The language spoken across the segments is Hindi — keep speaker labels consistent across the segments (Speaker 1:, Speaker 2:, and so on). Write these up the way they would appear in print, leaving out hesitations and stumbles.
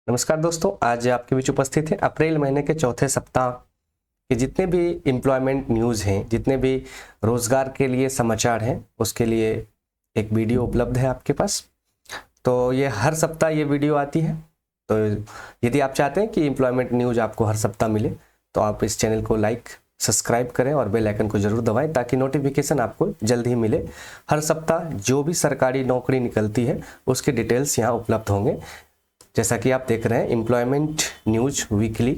Speaker 1: नमस्कार दोस्तों, आज आपके बीच उपस्थित है अप्रैल महीने के चौथे सप्ताह के जितने भी एम्प्लॉयमेंट न्यूज़ हैं, जितने भी रोज़गार के लिए समाचार हैं, उसके लिए एक वीडियो उपलब्ध है आपके पास। तो ये हर सप्ताह ये वीडियो आती है। तो यदि आप चाहते हैं कि एम्प्लॉयमेंट न्यूज़ आपको हर सप्ताह मिले तो आप इस चैनल को लाइक सब्सक्राइब करें और बेल आइकन को जरूर दबाएं ताकि नोटिफिकेशन आपको जल्द ही मिले। हर सप्ताह जो भी सरकारी नौकरी निकलती है उसके डिटेल्स यहाँ उपलब्ध होंगे। जैसा कि आप देख रहे हैं एम्प्लॉयमेंट न्यूज वीकली,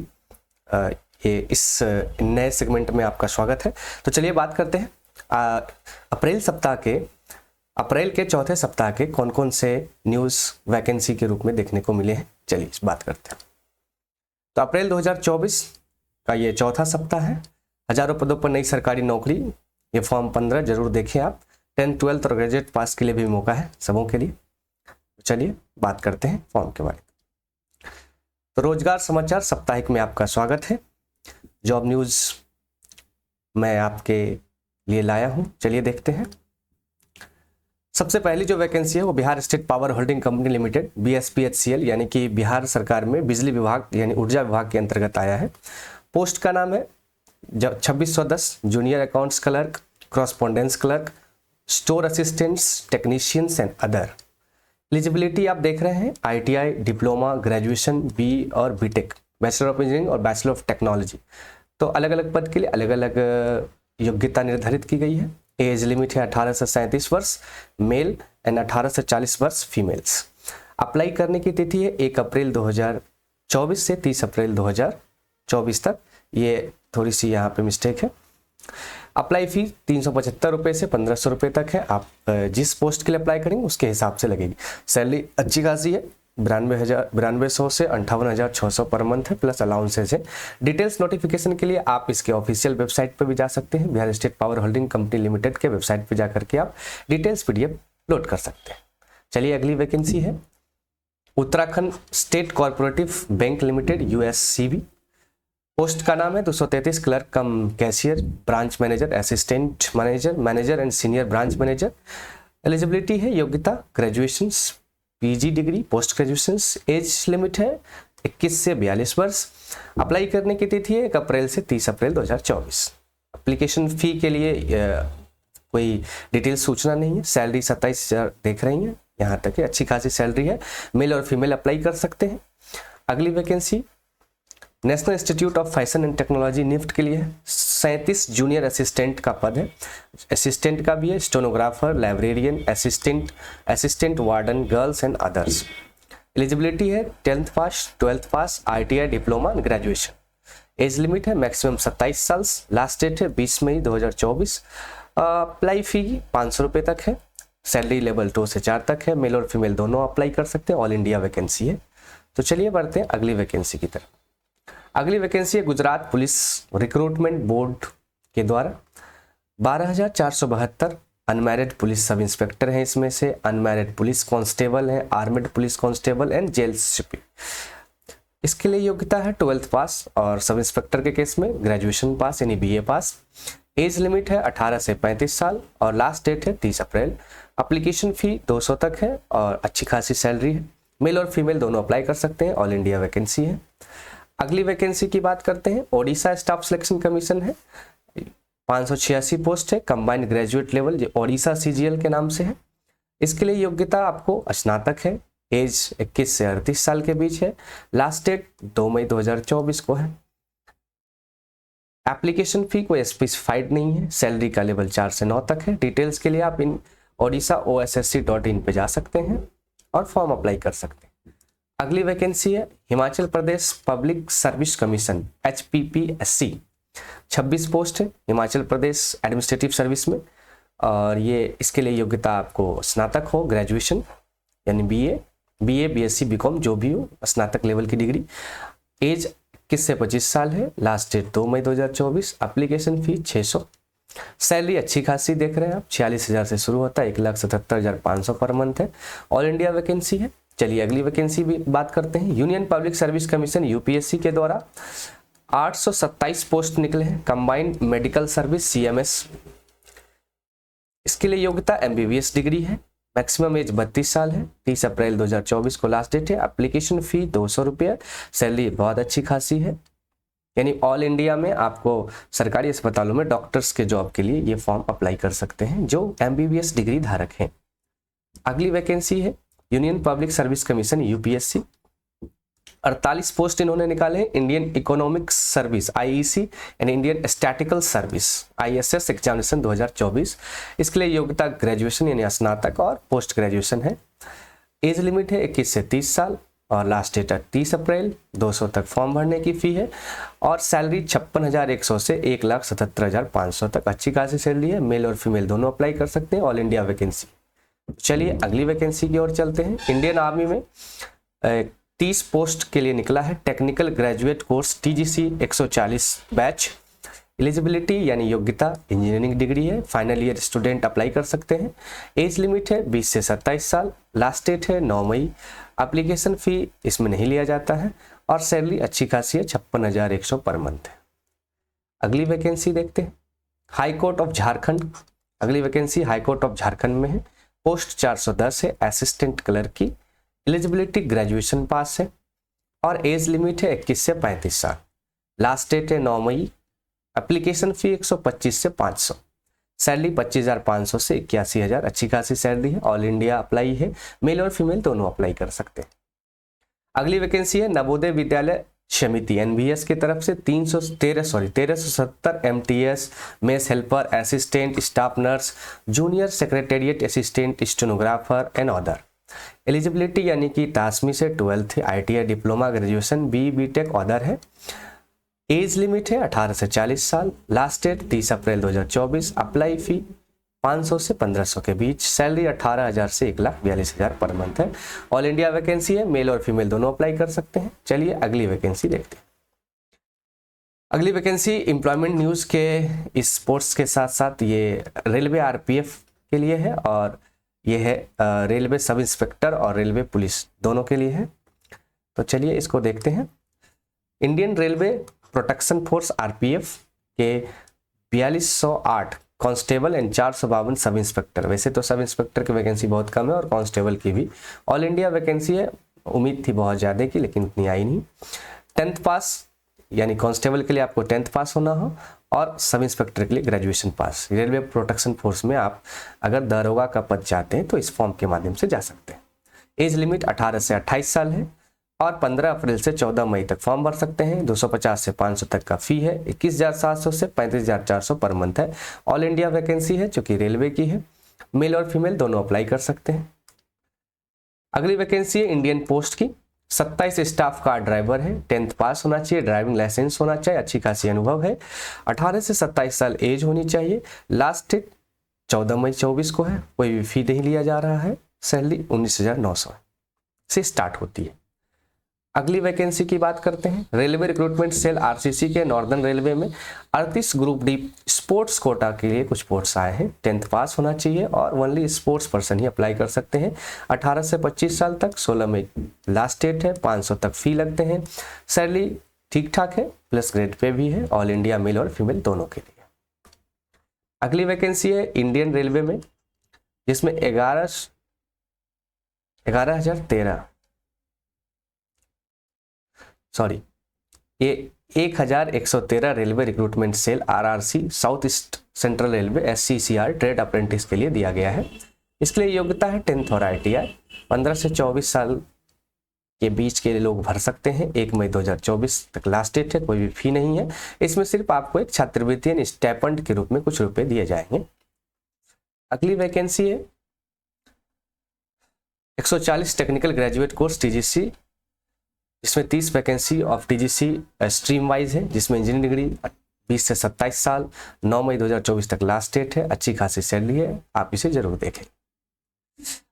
Speaker 1: ये इस नए सेगमेंट में आपका स्वागत है। तो चलिए बात करते हैं अप्रैल के चौथे सप्ताह के कौन कौन से न्यूज़ वैकेंसी के रूप में देखने को मिले हैं। चलिए इस बात करते हैं। तो अप्रैल 2024 का ये चौथा सप्ताह है। हजारों पदों पर नई सरकारी नौकरी, ये फॉर्म 15 जरूर देखें आप। 10th 12th और ग्रेजुएट पास के लिए भी मौका है सबों के लिए। चलिए बात करते हैं फॉर्म के बारे में। तो रोजगार समाचार साप्ताहिक में आपका स्वागत है। जॉब न्यूज़ मैं आपके लिए लाया हूं, चलिए देखते हैं। सबसे पहली जो वैकेंसी है वो Bihar state power holding company limited BSPHCL यानी कि बिहार सरकार में बिजली विभाग यानी ऊर्जा विभाग के अंतर्गत आया है। पोस्ट का नाम है 2610 junior accounts clerk, correspondence clerk, store assistants, technicians and other. Eligibility आप देख रहे हैं ITI, डिप्लोमा, ग्रेजुएशन, BE और BTech, बैचलर ऑफ इंजीनियरिंग और बैचलर ऑफ टेक्नोलॉजी। तो अलग अलग पद के लिए अलग अलग योग्यता निर्धारित की गई है। एज लिमिट है 18 से 37 वर्ष मेल एंड 18 से 40 वर्ष फीमेल्स। अप्लाई करने की तिथि है 1 अप्रैल 2024 से 30 अप्रैल 2024 तक। ये थोड़ी सी यहाँ पे मिस्टेक है। अप्लाई फी 375 रुपये से 1500 रुपये तक है। आप जिस पोस्ट के लिए अप्लाई करेंगे उसके हिसाब से लगेगी। सैलरी अच्छी खासी है, 9200 से 58,600 पर मंथ है, प्लस अलाउंसेज है। डिटेल्स नोटिफिकेशन के लिए आप इसके ऑफिशियल वेबसाइट पर भी जा सकते हैं। Bihar state power holding company limited के वेबसाइट पर जाकर के आप डिटेल्स PDF लोड कर सकते हैं। चलिए अगली वैकेंसी है Uttarakhand state corporative bank limited USCB। Post का नाम है 233 clerk come cashier, branch manager, assistant manager, manager and senior branch manager. Eligibility है योग्यता graduation, PG degree, post graduation. Age limit है 21 से 42 वर्ष। अप्लाई करने की तिथि है 1 अप्रैल से 30 अप्रैल 2024। एप्लीकेशन फ़ी के लिए कोई डिटेल सूचना नहीं है। सैलरी 27,000 देख रही हैं, यहाँ तक है, अच्छी खासी सैलरी है। मेल और फीमेल अप्लाई कर सकते हैं। अगली vacancy National Institute of Fashion and Technology NIFT के लिए 37 जूनियर असिस्टेंट का पद है। असिस्टेंट का भी है, stenographer, librarian, assistant warden, girls and others. Eligibility है 10th पास, 12th पास, ITI, diploma, graduation. Age limit है मैक्सिमम 27 साल। लास्ट डेट है 20 मई 2024। अप्लाई फी 500 रुपये तक है। सैलरी लेवल 2 से 4 तक है। मेल और फीमेल दोनों अप्लाई कर सकते हैं। ऑल इंडिया वैकेंसी है। तो चलिए बढ़ते हैं अगली वैकेंसी की तरफ। अगली वैकेंसी है गुजरात पुलिस रिक्रूटमेंट बोर्ड के द्वारा 12,472 अनमैरिड पुलिस सब इंस्पेक्टर हैं। इसमें से अनमैरिड पुलिस कांस्टेबल हैं, armed police constable and jail सिपी। इसके लिए योग्यता है 12th पास और सब इंस्पेक्टर के केस में ग्रेजुएशन पास यानी BA पास। एज लिमिट है 18 से 35 साल और लास्ट डेट है 30 अप्रैल। एप्लीकेशन फ़ी 200 तक है और अच्छी खासी सैलरी है। मेल और फीमेल दोनों अप्लाई कर सकते हैं। ऑल इंडिया वैकेंसी है। अगली वैकेंसी की बात करते हैं। ओडिशा स्टाफ सिलेक्शन कमीशन है, 586 पोस्ट है। कंबाइंड ग्रेजुएट लेवल, जो ओडिशा CGL के नाम से है। इसके लिए योग्यता आपको स्नातक है। एज 21 से 38 साल के बीच है। लास्ट डेट 2 मई 2024 को है। एप्लीकेशन फी कोई स्पेसिफाइड नहीं है। सैलरी का लेवल 4 से 9 तक है। डिटेल्स के लिए आप इन odisha.ossc.in पे जा सकते हैं और फॉर्म अप्लाई कर सकते हैं। अगली वैकेंसी है Himachal Pradesh public service commission HPPSC। 26 post है हिमाचल प्रदेश एडमिनिस्ट्रेटिव सर्विस में और ये इसके लिए योग्यता आपको स्नातक हो, ग्रेजुएशन यानी BA, BSc, BCom जो भी हो, स्नातक लेवल की डिग्री। एज 21 से 25 साल है। लास्ट डेट 2 मई 2024। Application fee 600। सैलरी अच्छी खासी देख रहे हैं आप, 46,000 से शुरू होता है, 1,77,500 पर मंथ है। ऑल इंडिया वैकेंसी है। चलिए अगली वैकेंसी भी बात करते हैं। Union public service commission UPSC के द्वारा 827 पोस्ट निकले हैं। Combined medical service CMS। इसके लिए योग्यता MBBS डिग्री है। मैक्सिमम एज 32 साल है। 30 अप्रैल 2024 को लास्ट डेट है। एप्लीकेशन फ़ी 200 रुपये। सैलरी बहुत अच्छी खासी है, यानी ऑल इंडिया में आपको सरकारी अस्पतालों में डॉक्टर्स के जॉब के लिए ये फॉर्म अप्लाई कर सकते हैं जो MBBS डिग्री धारक हैं। अगली वैकेंसी है union public service commission UPSC। 48 post इन्होंने निकाले हैं। Indian economics service IEC and Indian statistical service ISS examination 2024। इसके लिए योग्यता ग्रेजुएशन यानी स्नातक और पोस्ट ग्रेजुएशन है। एज लिमिट है 21 से 30 साल और लास्ट डेट है 30 अप्रैल। 200 तक फॉर्म भरने की फ़ी है और सैलरी 56,100 से 1,77,500 तक अच्छी खासी सैलरी है। मेल और फीमेल दोनों अप्लाई कर सकते हैं। All India vacancy. चलिए अगली वैकेंसी की ओर चलते हैं। इंडियन आर्मी में 30 पोस्ट के लिए निकला है technical graduate course TGC 140 batch. Eligibility यानी योग्यता इंजीनियरिंग डिग्री है। फाइनल ईयर स्टूडेंट अप्लाई कर सकते हैं। एज लिमिट है 20 से 27 साल। लास्ट डेट है 9 मई। एप्लीकेशन फ़ी इसमें नहीं लिया जाता है और सैलरी अच्छी खासी है 56,100 पर मंथ है। अगली वैकेंसी देखते हैं हाई कोर्ट ऑफ झारखंड। अगली vacancy high court of Jharkhand में है। पोस्ट 410 है असिस्टेंट क्लर्क की। एलिजिबिलिटी ग्रेजुएशन पास है और एज लिमिट है 21 से 35 साल। लास्ट डेट है 9 मई। एप्लीकेशन फ़ी 125 से 500। सैलरी 25,500 से 81,000 अच्छी खासी सैलरी है। ऑल इंडिया अप्लाई है। मेल और फीमेल दोनों अप्लाई कर सकते हैं। अगली वैकेंसी है नवोदय विद्यालय समिति NVS की तरफ से 1370 MTS mess helper assistant staff nurse junior secretariat assistant stenographer and other. Eligibility यानी कि 10वीं से 12th ITI diploma graduation BTech other है। एज लिमिट है 18 से 40 साल। लास्ट डेट 30 अप्रैल 2024। अप्लाई फ़ी 500 से 1500 के बीच। सैलरी 18,000 से 1,42,000 पर मंथ है। ऑल इंडिया वैकेंसी है। मेल और फीमेल दोनों अप्लाई कर सकते हैं। चलिए अगली वैकेंसी देखते हैं। अगली वैकेंसी एम्प्लॉयमेंट न्यूज़ के इस पोस्ट के साथ साथ ये रेलवे RPF के लिए है और ये है रेलवे सब इंस्पेक्टर और रेलवे पुलिस दोनों के लिए है। तो चलिए इसको देखते हैं। Indian railway protection force RPF के 4208 कांस्टेबल एंड 452 सब इंस्पेक्टर। वैसे तो सब इंस्पेक्टर की वैकेंसी बहुत कम है और कांस्टेबल की भी। ऑल इंडिया वैकेंसी है। उम्मीद थी बहुत ज़्यादा की लेकिन इतनी आई नहीं। 10th पास यानी कांस्टेबल के लिए आपको 10th पास होना हो और सब इंस्पेक्टर के लिए graduation pass. Railway protection force में आप अगर दरोगा का पद चाहते हैं तो इस फॉर्म के माध्यम से जा सकते हैं। एज लिमिट 18 से 28 साल है और 15 अप्रैल से 14 मई तक फॉर्म भर सकते हैं। 250 से 500 तक का फ़ी है। 21,700 से 35,400 पर मंथ है। ऑल इंडिया वैकेंसी है जो कि रेलवे की है। मेल और फीमेल दोनों अप्लाई कर सकते हैं। अगली वैकेंसी है इंडियन पोस्ट की। 27 स्टाफ कार ड्राइवर है। 10th पास होना चाहिए। ड्राइविंग लाइसेंस होना चाहिए। अच्छी खासी अनुभव है। 18 से 27 साल एज होनी चाहिए। लास्ट डेट 14 मई 24 को है। कोई भी फी नहीं लिया जा रहा है। सैलरी 19,900 से स्टार्ट होती है। अगली वैकेंसी की बात करते हैं। रेलवे रिक्रूटमेंट सेल RCC के नॉर्दर्न रेलवे में 38 ग्रुप डी स्पोर्ट्स कोटा के लिए कुछ पोस्ट्स आए हैं। 10th पास होना चाहिए और ओनली स्पोर्ट्स पर्सन ही अप्लाई कर सकते हैं। 18 से 25 साल तक। 16 मई लास्ट डेट है। 500 तक फ़ी लगते हैं। सैलरी ठीक ठाक है प्लस ग्रेड पे भी है। ऑल इंडिया मेल और फीमेल दोनों के लिए। अगली वैकेंसी है इंडियन रेलवे में जिसमें 1113 railway recruitment cell RRC south east central railway SCCR trade apprentice के लिए दिया गया है। इसके लिए योग्यता है 10th और ITI। 15 से 24 साल के बीच के लोग भर सकते हैं। 1 मई 2024 तक लास्ट डेट है। कोई भी फी नहीं है। इसमें सिर्फ आपको एक छात्रवृत्ति यानी स्टाइपेंड के रूप में कुछ रुपए दिए जाएंगे। अगली वैकेंसी है 140 टेक्निकल ग्रेजुएट कोर्स TGC। इसमें 30 vacancy of TGC stream wise है जिसमें इंजीनियरिंग डिग्री 20 से 27 साल। 9 मई 2024 तक लास्ट डेट है। अच्छी खासी सैलरी है। आप इसे जरूर देखें।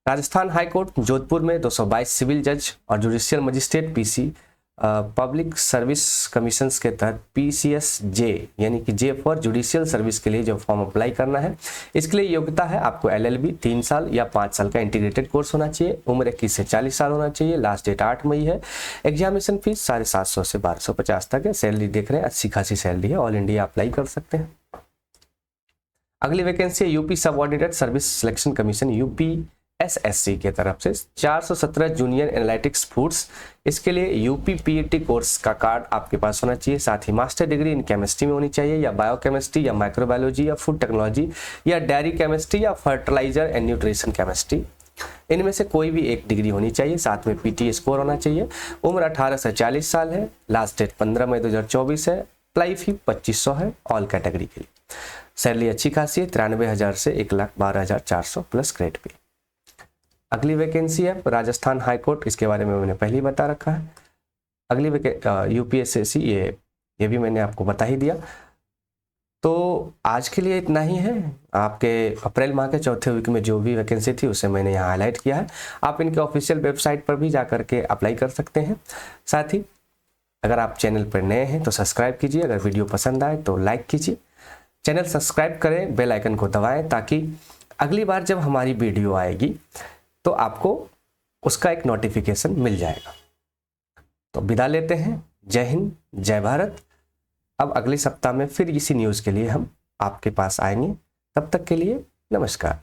Speaker 1: राजस्थान हाई कोर्ट जोधपुर में 222 सिविल जज और judicial magistrate PC public service commissions के तहत PCSJ यानी कि J फॉर जुडिशियल सर्विस के लिए जो फॉर्म अप्लाई करना है इसके लिए योग्यता है आपको LLB 3 साल या 5 साल का इंटीग्रेटेड कोर्स होना चाहिए। उम्र 21 से 40 साल होना चाहिए। लास्ट डेट 8 मई है। एग्जामिनेशन फीस 750 से 1250 तक है। सैलरी देख रहे हैं अच्छी खासी सैलरी है। ऑल इंडिया अप्लाई कर सकते हैं। अगली वैकेंसी है UP subordinated service selection commission SSC के तरफ से 417 जूनियर एनालिटिक्स फूड्स, इसके लिए यूपी पीईटी कोर्स का कार्ड आपके पास होना चाहिए। साथ ही मास्टर डिग्री इन केमिस्ट्री में होनी चाहिए, या बायोकेमिस्ट्री या माइक्रोबायोलॉजी या फूड टेक्नोलॉजी या डेयरी केमिस्ट्री या फर्टिलाइजर एंड न्यूट्रिशन केमिस्ट्री, इनमें से कोई भी एक डिग्री होनी चाहिए। साथ में पीटी स्कोर होना चाहिए। उम्र 18 से 40 साल है। लास्ट डेट 15 मई 2024 है। अप्लाई फी 2500 है ऑल कैटेगरी के लिए। सैलरी अच्छी खासी है, 93,000 से 1,12,400 प्लस ग्रेड पे। अगली वैकेंसी है राजस्थान हाई कोर्ट, इसके बारे में मैंने पहले ही बता रखा है। अगली यूपीएससी, ये भी मैंने आपको बता ही दिया। तो आज के लिए इतना ही है। आपके अप्रैल माह के चौथे वीक में जो भी वैकेंसी थी उसे मैंने यहाँ हाईलाइट किया है। आप इनके ऑफिशियल वेबसाइट पर भी जा करके अप्लाई कर सकते हैं। साथ ही अगर आप चैनल पर नए हैं तो सब्सक्राइब कीजिए, अगर वीडियो पसंद आए तो लाइक कीजिए। चैनल सब्सक्राइब करें, बेल आइकन को दबाएं ताकि अगली बार जब हमारी वीडियो आएगी तो आपको उसका एक नोटिफिकेशन मिल जाएगा। तो विदा लेते हैं। जय हिंद, जय भारत। अब अगले सप्ताह में फिर इसी न्यूज़ के लिए हम आपके पास आएंगे। तब तक के लिए नमस्कार।